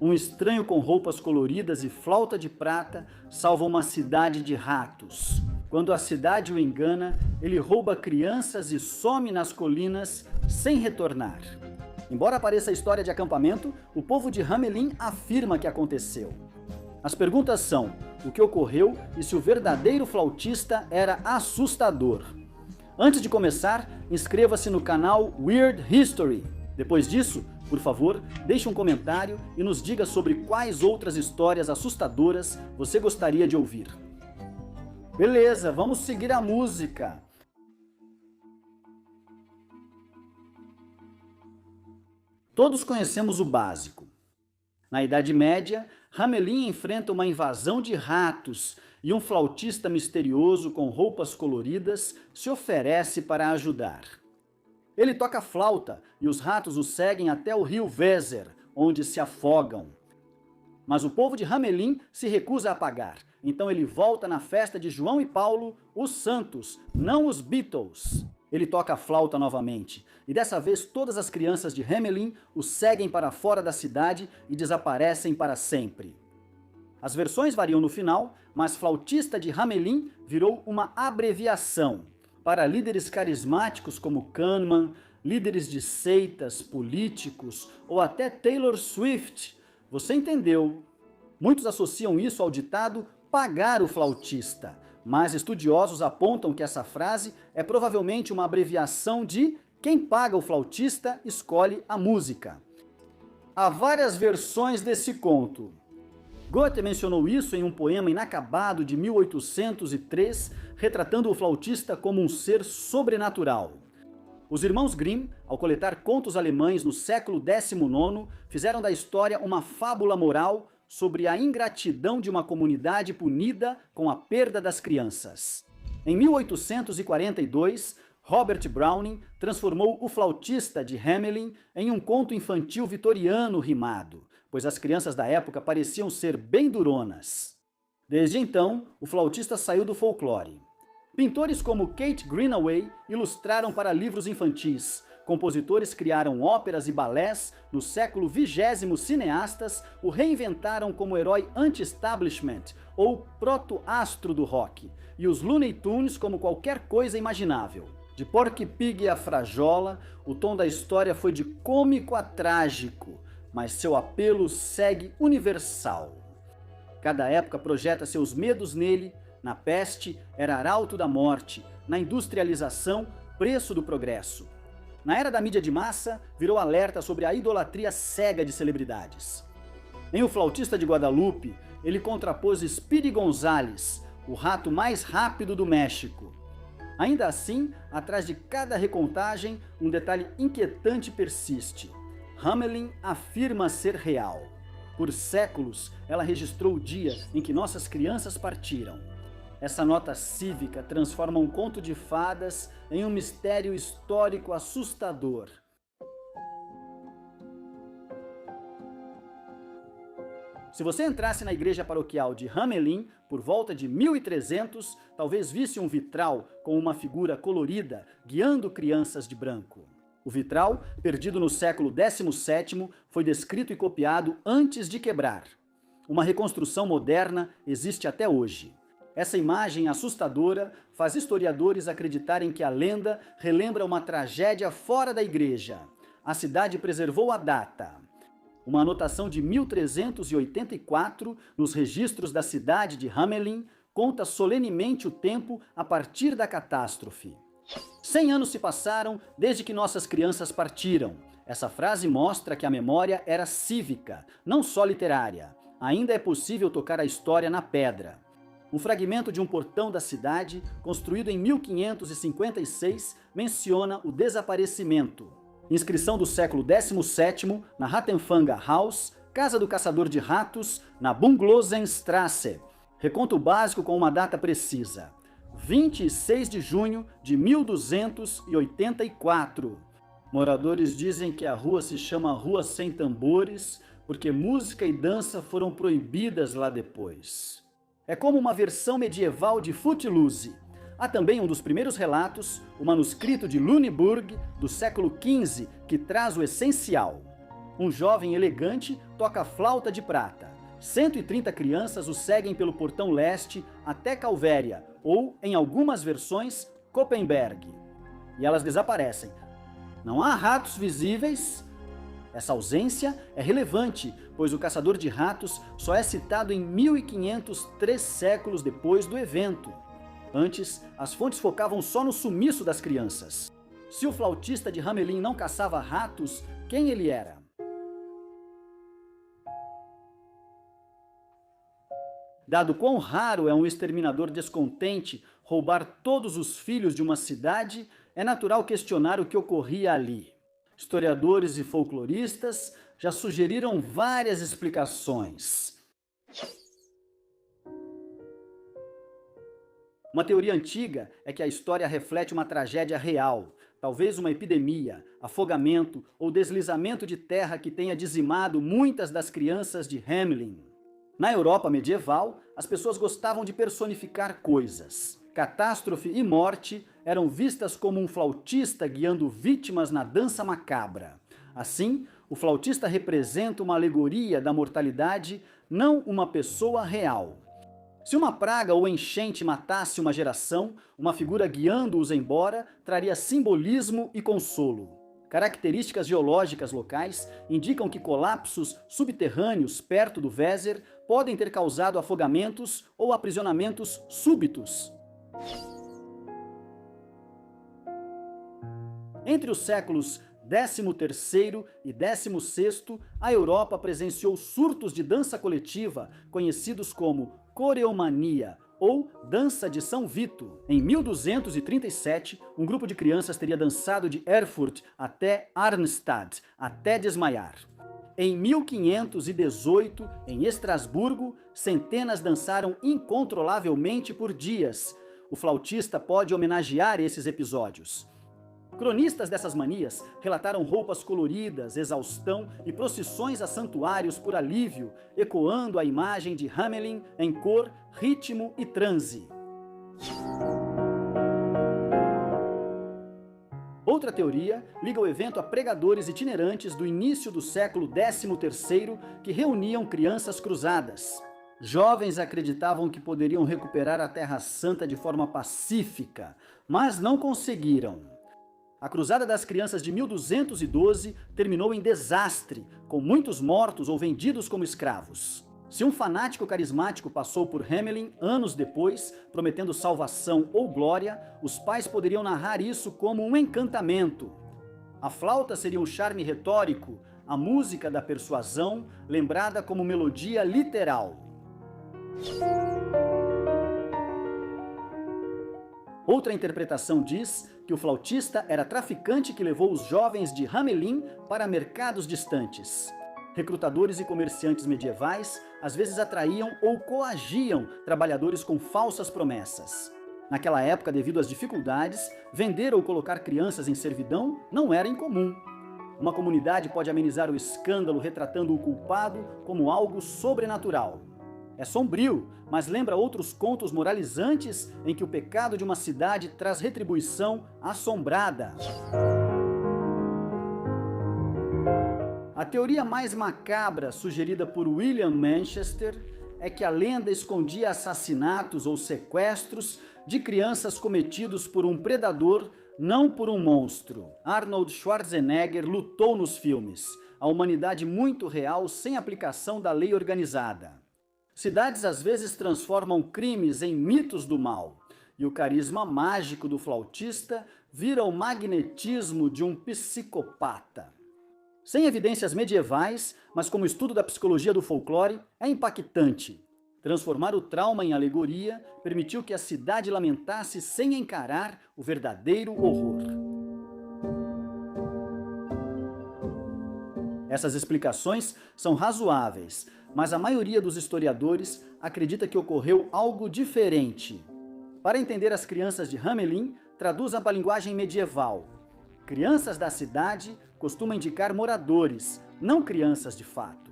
Um estranho com roupas coloridas e flauta de prata salva uma cidade de ratos. Quando a cidade o engana, ele rouba crianças e some nas colinas sem retornar. Embora pareça história de acampamento, o povo de Hamelin afirma que aconteceu. As perguntas são: o que ocorreu e se o verdadeiro flautista era assustador? Antes de começar, inscreva-se no canal Weird History. Depois disso, por favor, deixe um comentário e nos diga sobre quais outras histórias assustadoras você gostaria de ouvir. Beleza, vamos seguir a música. Todos conhecemos o básico. Na Idade Média, Hamelin enfrenta uma invasão de ratos e um flautista misterioso com roupas coloridas se oferece para ajudar. Ele toca flauta e os ratos o seguem até o rio Weser, onde se afogam. Mas o povo de Hamelin se recusa a pagar, então ele volta na festa de João e Paulo, os santos, não os Beatles. Ele toca a flauta novamente, e dessa vez todas as crianças de Hamelin o seguem para fora da cidade e desaparecem para sempre. As versões variam no final, mas flautista de Hamelin virou uma abreviação para líderes carismáticos como Kahneman, líderes de seitas, políticos ou até Taylor Swift. Você entendeu? Muitos associam isso ao ditado pagar o flautista, mas estudiosos apontam que essa frase é provavelmente uma abreviação de quem paga o flautista escolhe a música. Há várias versões desse conto. Goethe mencionou isso em um poema inacabado de 1803, retratando o flautista como um ser sobrenatural. Os irmãos Grimm, ao coletar contos alemães no século XIX, fizeram da história uma fábula moral sobre a ingratidão de uma comunidade punida com a perda das crianças. Em 1842, Robert Browning transformou O Flautista de Hamelin em um conto infantil vitoriano rimado, pois as crianças da época pareciam ser bem duronas. Desde então, o flautista saiu do folclore. Pintores como Kate Greenaway ilustraram para livros infantis. Compositores criaram óperas e balés. No século XX, cineastas o reinventaram como herói anti-establishment ou proto-astro do rock. E os Looney Tunes como qualquer coisa imaginável. De Porky Pig a Frajola, o tom da história foi de cômico a trágico, mas seu apelo segue universal. Cada época projeta seus medos nele. Na peste, era arauto da morte. Na industrialização, preço do progresso. Na era da mídia de massa, virou alerta sobre a idolatria cega de celebridades. Em O Flautista de Guadalupe, ele contrapôs Speedy Gonzales, o rato mais rápido do México. Ainda assim, atrás de cada recontagem, um detalhe inquietante persiste. Hamelin afirma ser real. Por séculos, ela registrou o dia em que nossas crianças partiram. Essa nota cívica transforma um conto de fadas em um mistério histórico assustador. Se você entrasse na igreja paroquial de Hamelin por volta de 1300, talvez visse um vitral com uma figura colorida guiando crianças de branco. O vitral, perdido no século XVII, foi descrito e copiado antes de quebrar. Uma reconstrução moderna existe até hoje. Essa imagem assustadora faz historiadores acreditarem que a lenda relembra uma tragédia fora da igreja. A cidade preservou a data. Uma anotação de 1384 nos registros da cidade de Hamelin conta solenemente o tempo a partir da catástrofe. 100 anos se passaram desde que nossas crianças partiram. Essa frase mostra que a memória era cívica, não só literária. Ainda é possível tocar a história na pedra. Um fragmento de um portão da cidade, construído em 1556, menciona o desaparecimento. Inscrição do século XVII na Rattenfanga House, Casa do Caçador de Ratos, na Bunglosenstrasse. Reconto básico com uma data precisa. 26 de junho de 1284. Moradores dizem que a rua se chama Rua Sem Tambores porque música e dança foram proibidas lá depois. É como uma versão medieval de Footloose. Há também um dos primeiros relatos, o manuscrito de Lüneburg, do século XV, que traz o essencial. Um jovem elegante toca flauta de prata. 130 crianças o seguem pelo portão leste até Calvéria, ou, em algumas versões, Koppenberg. E elas desaparecem. Não há ratos visíveis. Essa ausência é relevante, pois o caçador de ratos só é citado em 1500, 3 séculos depois do evento. Antes, as fontes focavam só no sumiço das crianças. Se o flautista de Hamelin não caçava ratos, quem ele era? Dado quão raro é um exterminador descontente roubar todos os filhos de uma cidade, é natural questionar o que ocorria ali. Historiadores e folcloristas já sugeriram várias explicações. Uma teoria antiga é que a história reflete uma tragédia real, talvez uma epidemia, afogamento ou deslizamento de terra que tenha dizimado muitas das crianças de Hamelin. Na Europa medieval, as pessoas gostavam de personificar coisas. Catástrofe e morte eram vistas como um flautista guiando vítimas na dança macabra. Assim, o flautista representa uma alegoria da mortalidade, não uma pessoa real. Se uma praga ou enchente matasse uma geração, uma figura guiando-os embora traria simbolismo e consolo. Características geológicas locais indicam que colapsos subterrâneos perto do Weser podem ter causado afogamentos ou aprisionamentos súbitos. Entre os séculos XIII e XVI, a Europa presenciou surtos de dança coletiva, conhecidos como coreomania ou dança de São Vito. Em 1237, um grupo de crianças teria dançado de Erfurt até Arnstadt, até desmaiar. Em 1518, em Estrasburgo, centenas dançaram incontrolavelmente por dias. O flautista pode homenagear esses episódios. Cronistas dessas manias relataram roupas coloridas, exaustão e procissões a santuários por alívio, ecoando a imagem de Hamelin em cor, ritmo e transe. Outra teoria liga o evento a pregadores itinerantes do início do século XIII que reuniam crianças cruzadas. Jovens acreditavam que poderiam recuperar a Terra Santa de forma pacífica, mas não conseguiram. A Cruzada das Crianças de 1212 terminou em desastre, com muitos mortos ou vendidos como escravos. Se um fanático carismático passou por Hamelin anos depois, prometendo salvação ou glória, os pais poderiam narrar isso como um encantamento. A flauta seria um charme retórico, a música da persuasão, lembrada como melodia literal. Outra interpretação diz que o flautista era traficante que levou os jovens de Hamelin para mercados distantes. Recrutadores e comerciantes medievais às vezes atraíam ou coagiam trabalhadores com falsas promessas. Naquela época, devido às dificuldades, vender ou colocar crianças em servidão não era incomum. Uma comunidade pode amenizar o escândalo retratando o culpado como algo sobrenatural. É sombrio, mas lembra outros contos moralizantes em que o pecado de uma cidade traz retribuição assombrada. A teoria mais macabra sugerida por William Manchester é que a lenda escondia assassinatos ou sequestros de crianças cometidos por um predador, não por um monstro. Arnold Schwarzenegger lutou nos filmes. A humanidade muito real sem aplicação da lei organizada. Cidades às vezes transformam crimes em mitos do mal, e o carisma mágico do flautista vira o magnetismo de um psicopata. Sem evidências medievais, mas como estudo da psicologia do folclore, é impactante. Transformar o trauma em alegoria permitiu que a cidade lamentasse sem encarar o verdadeiro horror. Essas explicações são razoáveis, mas a maioria dos historiadores acredita que ocorreu algo diferente. Para entender as crianças de Hamelin, traduza para a linguagem medieval. Crianças da cidade costuma indicar moradores, não crianças de fato.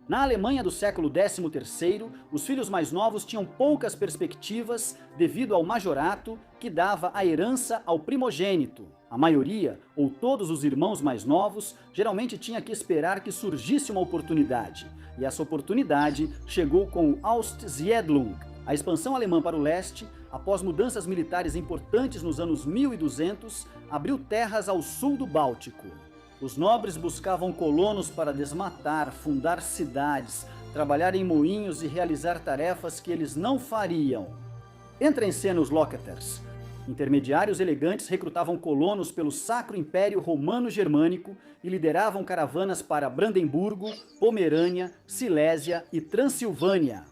Na Alemanha do século XIII, os filhos mais novos tinham poucas perspectivas devido ao majorato que dava a herança ao primogênito. A maioria, ou todos os irmãos mais novos, geralmente tinha que esperar que surgisse uma oportunidade. E essa oportunidade chegou com Austsiedlung, a expansão alemã para o leste, após mudanças militares importantes nos anos 1200, abriu terras ao sul do Báltico. Os nobres buscavam colonos para desmatar, fundar cidades, trabalhar em moinhos e realizar tarefas que eles não fariam. Entra em cena os Loketers. Intermediários elegantes recrutavam colonos pelo Sacro Império Romano-Germânico e lideravam caravanas para Brandemburgo, Pomerânia, Silésia e Transilvânia.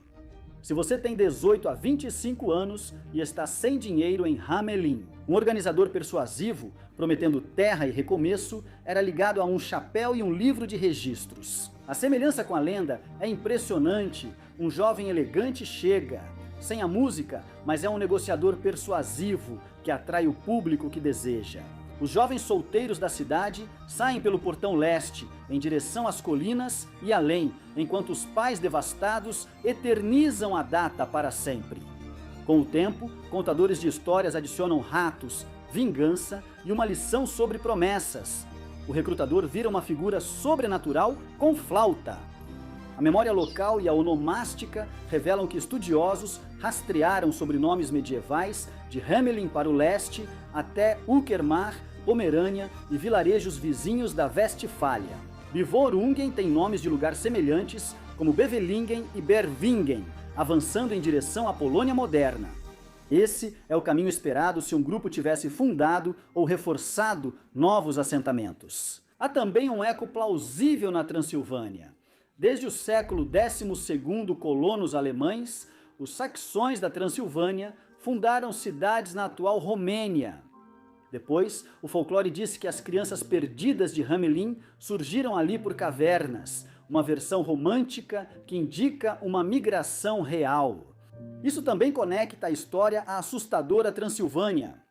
Se você tem 18 a 25 anos e está sem dinheiro em Hamelin, um organizador persuasivo, prometendo terra e recomeço, era ligado a um chapéu e um livro de registros. A semelhança com a lenda é impressionante. Um jovem elegante chega, sem a música, mas é um negociador persuasivo que atrai o público que deseja. Os jovens solteiros da cidade saem pelo portão leste, em direção às colinas e além, enquanto os pais devastados eternizam a data para sempre. Com o tempo, contadores de histórias adicionam ratos, vingança e uma lição sobre promessas. O recrutador vira uma figura sobrenatural com flauta. A memória local e a onomástica revelam que estudiosos rastrearam sobrenomes medievais de Hamelin para o leste até Uckermark, Pomerânia e vilarejos vizinhos da Westfália. Bivorungen tem nomes de lugares semelhantes, como Bevelingen e Bervingen, avançando em direção à Polônia moderna. Esse é o caminho esperado se um grupo tivesse fundado ou reforçado novos assentamentos. Há também um eco plausível na Transilvânia. Desde o século XII, colonos alemães, os saxões da Transilvânia fundaram cidades na atual Romênia. Depois, o folclore disse que as crianças perdidas de Hamelin surgiram ali por cavernas, uma versão romântica que indica uma migração real. Isso também conecta a história à assustadora Transilvânia.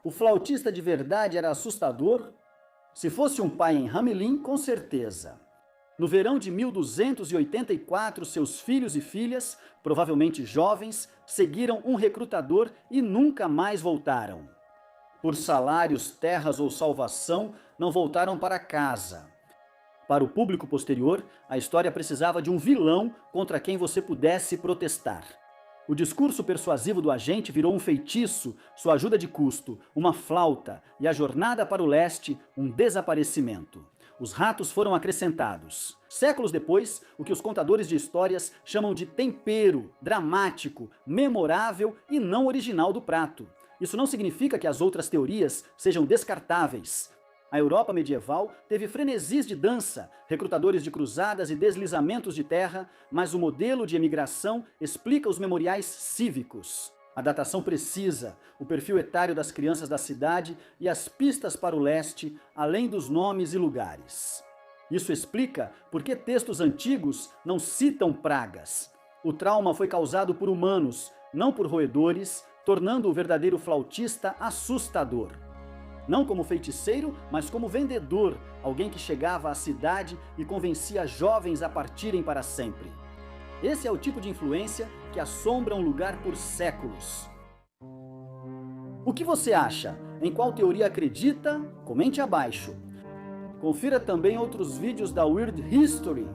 O flautista de verdade era assustador? Se fosse um pai em Hamelin, com certeza. No verão de 1284, seus filhos e filhas, provavelmente jovens, seguiram um recrutador e nunca mais voltaram. Por salários, terras ou salvação, não voltaram para casa. Para o público posterior, a história precisava de um vilão contra quem você pudesse protestar. O discurso persuasivo do agente virou um feitiço, sua ajuda de custo, uma flauta, e a jornada para o leste, um desaparecimento. Os ratos foram acrescentados. Séculos depois, o que os contadores de histórias chamam de tempero, dramático, memorável e não original do prato. Isso não significa que as outras teorias sejam descartáveis. A Europa medieval teve frenesis de dança, recrutadores de cruzadas e deslizamentos de terra, mas o modelo de emigração explica os memoriais cívicos. A datação precisa, o perfil etário das crianças da cidade e as pistas para o leste, além dos nomes e lugares. Isso explica por que textos antigos não citam pragas. O trauma foi causado por humanos, não por roedores, tornando o verdadeiro flautista assustador. Não como feiticeiro, mas como vendedor, alguém que chegava à cidade e convencia jovens a partirem para sempre. Esse é o tipo de influência que assombra um lugar por séculos. O que você acha? Em qual teoria acredita? Comente abaixo. Confira também outros vídeos da Weird History.